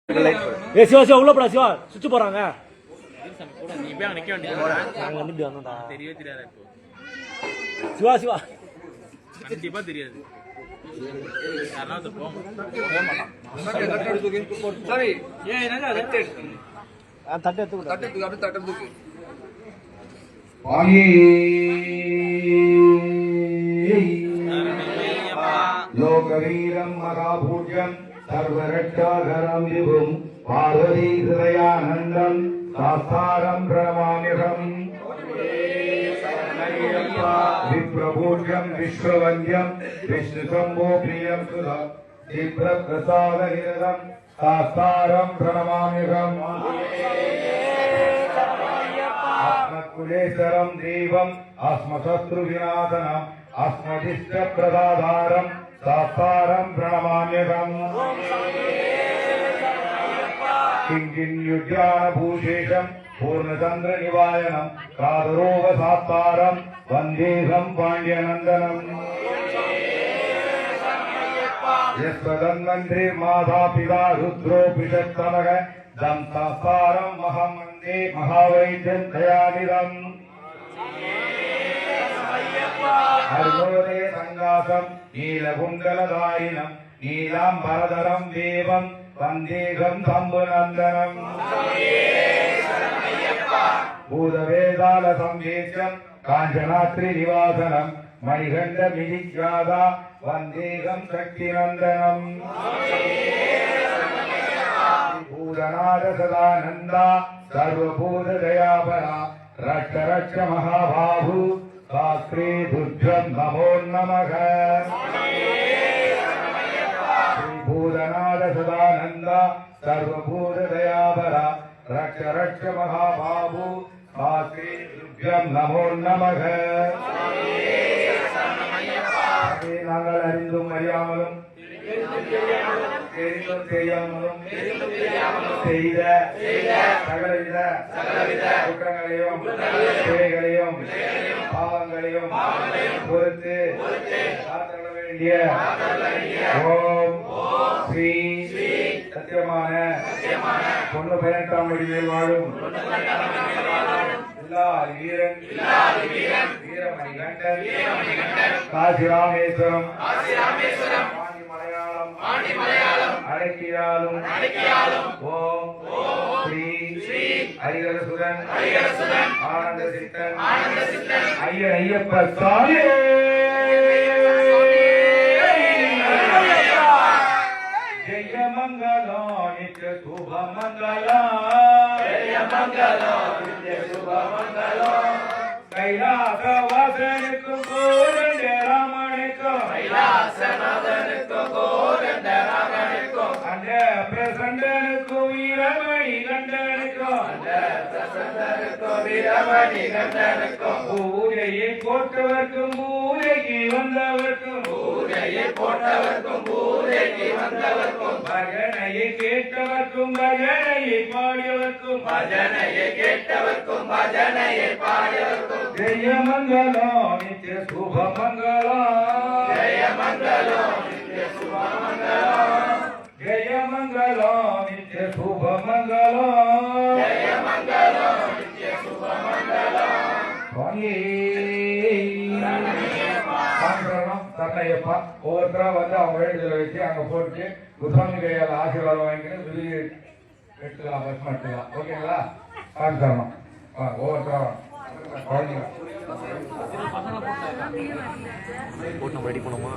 ஏ சிவா சிவா உள்ள போடா சிவா சுவிட்ச் போறாங்க. நீ போய் அங்க நிக்க வேண்டியது. நாங்க வந்து இப்படி வந்தோம்டா. தெரியவே தெரியாது இப்போ. சிவா சிவா கண்டிப்பா தெரியாது. யாராவது போக சரி ஏன் என்னடா தட்டு எடுத்து தட்டு லோகவீரம் மகாபூஜ்யம் சர்வரட்சாகரம் விபும் பார்வதி ஹிருதயானந்தம் சாஸ்தாரம் பிரணமாமிகம் விப்ரபூஜ்யம் விஸ்வவந்தியம் விஷ்ணு சம்போ பிரியம் சுதம் திப்ரபிரசாதஹிரதம் சாஸ்தாரம் பிரணமாமிகம் ஆத்மகுலேசரம் தெய்வம் ஆஸ்மசத்ரு விநாசனம் ஆஸ்மதிஷ்ட பிரதாதாரம் சாஸ்தாரம் பிரணமாமியம் கிங்கின்யுஜ்ஞான பூஷேஷம் பூர்ணச்சந்திர நிவாயனம் காதரோக சாஸ்தாரம் வந்தேகம் பாண்டியநந்தனம் யஸ்வதன்வந்திரி மாதா பிதா ருத்ரோ பிஷத்தமக தம் சாஸ்தாரம் மகாமந்தே மகாவைத்தியம் தயாநிதம் அருணோதய சங்காசம் நீலகுண்டலதாயினம் நீலாம்பரதரம் தேவம் வந்தேகம் சம்புநந்தனம் பூதவேதால சம்வேஷம் காஞ்சனாத்ரி நிவாசனம் மணிகண்ட விஜிஜாதா வந்தேகம் சக்திநந்தனம் பூதநாத சதானந்தா சர்வபூத தயாபரா ரட்ச ரட்ச மகாபாபு சாஸ்திரே துர்ஜம் நமோ நமக பூதநாத சதானந்தா சர்வபூத தயாபரா ரட்ச ரட்ச மகாபாபு சாஸ்திரே துர்ஜம் நமோ நமக. நாங்கள் அறிந்தும் அறியாமலும் தெரிந்தும் தெரியாமலும் செய்த சகலவித குற்றங்களையும் குறைகளையும் பாவங்களையும் பொறுத்து காத்தள்ள வேண்டிய ஓம் ஸ்ரீ சத்தியமான 18ஆம் வடிவில் வாழும் வீரன் வீரமணிகண்டன் காசிராமேஸ்வரம் மலையாளம் அடக்கியாலும் ஓம் ஸ்ரீ ஹரிகரசுதன் ஆனந்த சித்தன் ஐயன் ஐயப்ப சாமி ஜெய மங்களம் நித்ய சுப மங்களம் ஜெய மங்களம் நித்ய சுப மங்களம் கைலாச வாசனுக்கும் கோரண்ட ராமனுக்கும் கைலாசநாதனுக்கும் கோரண்ட ராமனுக்கும் அந்த பிரசண்டனுக்கும் வீரமணி கண்டனுக்கும் அந்த பிரசண்டனுக்கும் வீரமணி கண்டனுக்கும் பூஜையை போட்டவர்க்கும் பூஜைக்கு வந்தவர்க்கும் பூஜையை போட்டவர்க்கும் பூஜைக்கு வந்தவர்க்கும் பஜனையை கேட்டவர்க்கும் பஜனையை பாடியவர்க்கும் பஜனையை கேட்டவர்க்கும் பஜனையை பாடியவர்க்கும் ஜெய மங்களம் நித்ய சுப மங்களம் ஜெய மங்களம் நித்ய சுப மங்களம் ஜெய மங்களம் நித்ய சுப மங்களம் ஜெய மங்களம் நித்ய சுப மங்களம். தன்னையப்பா ஒவ்வொருத்தரா வந்து அவங்க வேண்டுதலை வச்சு அங்க போட்டு குசாமி கையால் ஆசீர்வாதம் வாங்கிட்டு விருது எடுத்துக்கலாம் பஸ் எடுத்துக்கலாம். ஓகேங்களா? காமிச்சாரணும் ஒவ்வொருத்தரா குழந்தைங்க போட்டு ரெடி பண்ணுமா?